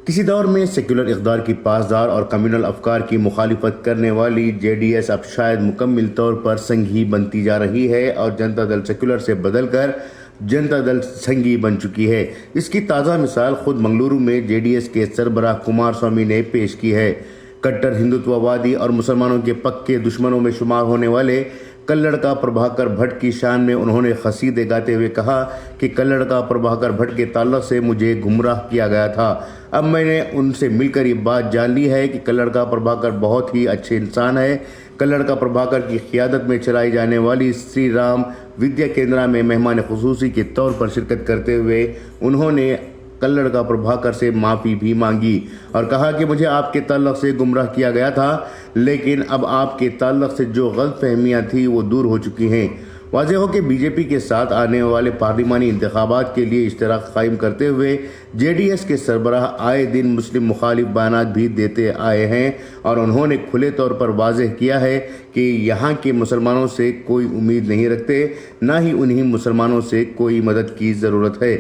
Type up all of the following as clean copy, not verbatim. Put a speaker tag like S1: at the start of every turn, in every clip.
S1: किसी दौर में सेक्युलर इक़्तिदार की पासदार और कम्युनल अफकार की मुखालिफत करने वाली JDS अब शायद मुकम्मल तौर पर संघी बनती जा रही है और जनता दल सेक्युलर से बदलकर जनता दल संघी बन चुकी है। इसकी ताज़ा मिसाल खुद मंगलुरु में JDS के सरबराह कुमार स्वामी ने पेश की है। कट्टर हिंदुत्ववादी और मुसलमानों के पक्के दुश्मनों में शुमार होने वाले कल्लड़ का प्रभाकर भट्ट की शान में उन्होंने क़सीदे गाते हुए कहा कि कल्लड़ का प्रभाकर भट्ट के ताल्लुक़ से मुझे गुमराह किया गया था। अब मैंने उनसे मिलकर ये बात जान ली है कि कल्लड़ का प्रभाकर बहुत ही अच्छे इंसान है। कल्लड़ का प्रभाकर की क़ियादत में चलाई जाने वाली श्री राम विद्या केंद्र में मेहमान ख़ुसूसी के तौर पर शिरकत करते हुए उन्होंने कल्लड़ का प्रभाकर से माफ़ी भी मांगी और कहा कि मुझे आपके ताल्लुक़ से गुमराह किया गया था, लेकिन अब आपके ताल्लुक़ से जो गलतफहमियाँ थी वो दूर हो चुकी हैं। वाज़ेह हो कि बीजेपी के साथ आने वाले पार्लिमानी इंतखाबात के लिए इश्तराक कायम करते हुए JDS के सरबराह आए दिन मुस्लिम मुखालिफ बयानात भी देते आए हैं और उन्होंने खुले तौर पर वाज़ेह किया है कि यहाँ के मुसलमानों से कोई उम्मीद नहीं रखते, ना ही उन्हीं मुसलमानों से कोई मदद की ज़रूरत है।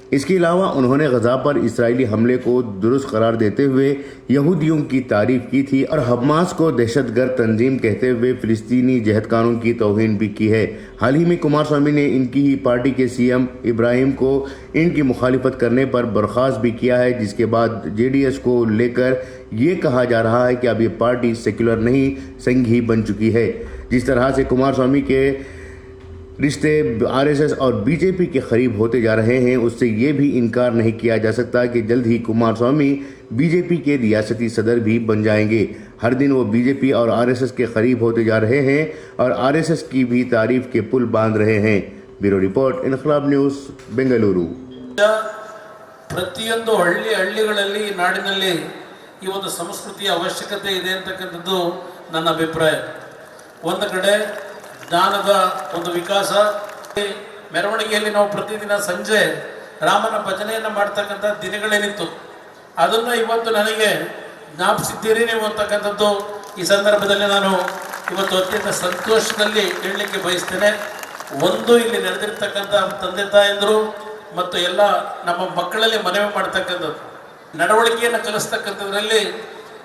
S1: इसके अलावा उन्होंने गजा पर इसराइली हमले को दुरुस्त करार देते हुए यहूदियों की तारीफ की थी और हमास को दहशतगर्द तंजीम कहते हुए फ़िलिस्तीनी जहदकारों की तौहीन भी की है। हाल ही में कुमार स्वामी ने इनकी ही पार्टी के CM इब्राहिम को इनकी मुखालिफत करने पर बर्खास्त भी किया है, जिसके बाद JDS को लेकर ये कहा जा रहा है कि अब ये पार्टी सेक्युलर नहीं संघी बन चुकी है। जिस तरह से कुमार स्वामी के रिश्ते RSS और BJP के करीब होते जा रहे हैं, उससे ये भी इनकार नहीं किया जा सकता कि जल्द ही कुमार स्वामी BJP के रियासती सदर भी बन जाएंगे। हर दिन वो BJP और RSS के करीब होते जा रहे हैं और RSS की भी तारीफ के पुल बांध रहे हैं। ब्यूरो रिपोर्ट, इनकलाब न्यूज़, बेंगलुरु।
S2: ಪ್ರತಿಯೊಂದು ಹಳ್ಳಿಗಳಲ್ಲಿ ನಾಡಿನಲ್ಲಿ ಈ ಒಂದು ಸಂಸ್ಕೃತಿಯ ಅವಶ್ಯಕತೆ ಇದೆ ಅಂತಕ್ಕಂಥದ್ದು ನನ್ನ ಅಭಿಪ್ರಾಯ. ಒಂದು ಕಡೆ ಜ್ಞಾನದ ಒಂದು ವಿಕಾಸ, ಮೆರವಣಿಗೆಯಲ್ಲಿ ನಾವು ಪ್ರತಿದಿನ ಸಂಜೆ ರಾಮನ ಭಜನೆಯನ್ನು ಮಾಡ್ತಕ್ಕಂಥ ದಿನಗಳೇನಿತ್ತು ಅದನ್ನು ಇವತ್ತು ನನಗೆ ಜ್ಞಾಪಿಸಿದ್ದೀರಿ ನೀವು ಅಂತಕ್ಕಂಥದ್ದು ಈ ಸಂದರ್ಭದಲ್ಲಿ ನಾನು ಇವತ್ತು ಅತ್ಯಂತ ಸಂತೋಷದಲ್ಲಿ ಹೇಳಲಿಕ್ಕೆ ಬಯಸ್ತೇನೆ. ಒಂದು, ಇಲ್ಲಿ ನಡೆದಿರ್ತಕ್ಕಂಥ ತಂದೆ ತಾಯಂದರು ಮತ್ತು ಎಲ್ಲ ನಮ್ಮ ಮಕ್ಕಳಲ್ಲಿ ಮನವಿ ಮಾಡ್ತಕ್ಕಂಥದ್ದು ನಡವಳಿಕೆಯನ್ನು ಕಲಿಸ್ತಕ್ಕಂಥದ್ರಲ್ಲಿ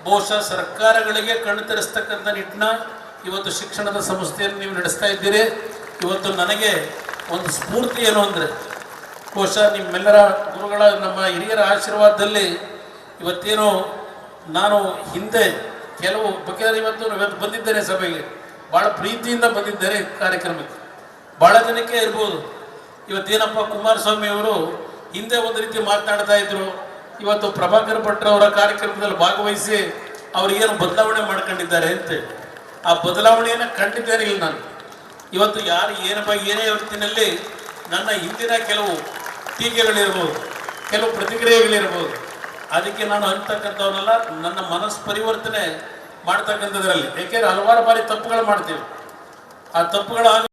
S2: ಬಹುಶಃ ಸರ್ಕಾರಗಳಿಗೆ ಕಣ್ಣು ತೆರೆಸ್ತಕ್ಕಂಥ ನಿಟ್ಟಿನ ಇವತ್ತು ಶಿಕ್ಷಣದ ಸಂಸ್ಥೆಯನ್ನು ನೀವು ನಡೆಸ್ತಾ ಇದ್ದೀರಿ. ಇವತ್ತು ನನಗೆ ಒಂದು ಸ್ಫೂರ್ತಿ ಏನು ಅಂದರೆ, ಬಹುಶಃ ನಿಮ್ಮೆಲ್ಲರ ಗುರುಗಳ ನಮ್ಮ ಹಿರಿಯರ ಆಶೀರ್ವಾದದಲ್ಲಿ ಇವತ್ತೇನು ನಾನು ಹಿಂದೆ ಕೆಲವು ಬೇಕಾದ್ರೆ ಇವತ್ತು ಬಂದಿದ್ದೇನೆ ಸಭೆಗೆ, ಭಾಳ ಪ್ರೀತಿಯಿಂದ ಬಂದಿದ್ದೇನೆ ಕಾರ್ಯಕ್ರಮಕ್ಕೆ. ಭಾಳ ಜನಕ್ಕೆ ಇರ್ಬೋದು ಇವತ್ತೇನಪ್ಪ ಕುಮಾರಸ್ವಾಮಿ ಅವರು ಹಿಂದೆ ಒಂದು ರೀತಿ ಮಾತನಾಡ್ತಾ ಇದ್ರು, ಇವತ್ತು ಪ್ರಭಾಕರ್ ಭಟ್ರವರ ಕಾರ್ಯಕ್ರಮದಲ್ಲಿ ಭಾಗವಹಿಸಿ ಅವ್ರಿಗೇನು ಬದಲಾವಣೆ ಮಾಡ್ಕೊಂಡಿದ್ದಾರೆ ಅಂತ. ಆ ಬದಲಾವಣೆಯನ್ನು ಕಂಡಿದ್ದೇನೆ ಇಲ್ಲ ನಾನು. ಇವತ್ತು ಯಾರು ಏನೇ ಹೊತ್ತಿನಲ್ಲಿ ನನ್ನ ಹಿಂದಿನ ಕೆಲವು ಟೀಕೆಗಳಿರ್ಬೋದು, ಕೆಲವು ಪ್ರತಿಕ್ರಿಯೆಗಳಿರ್ಬೋದು, ಅದಕ್ಕೆ ನಾನು ಅಂತಕ್ಕಂಥವನ್ನೆಲ್ಲ ನನ್ನ ಮನಸ್ಸು ಪರಿವರ್ತನೆ ಮಾಡ್ತಕ್ಕಂಥದ್ರಲ್ಲಿ. ಯಾಕೆಂದರೆ ಹಲವಾರು ಬಾರಿ ತಪ್ಪುಗಳು ಮಾಡ್ತೀವಿ. ಆ ತಪ್ಪುಗಳ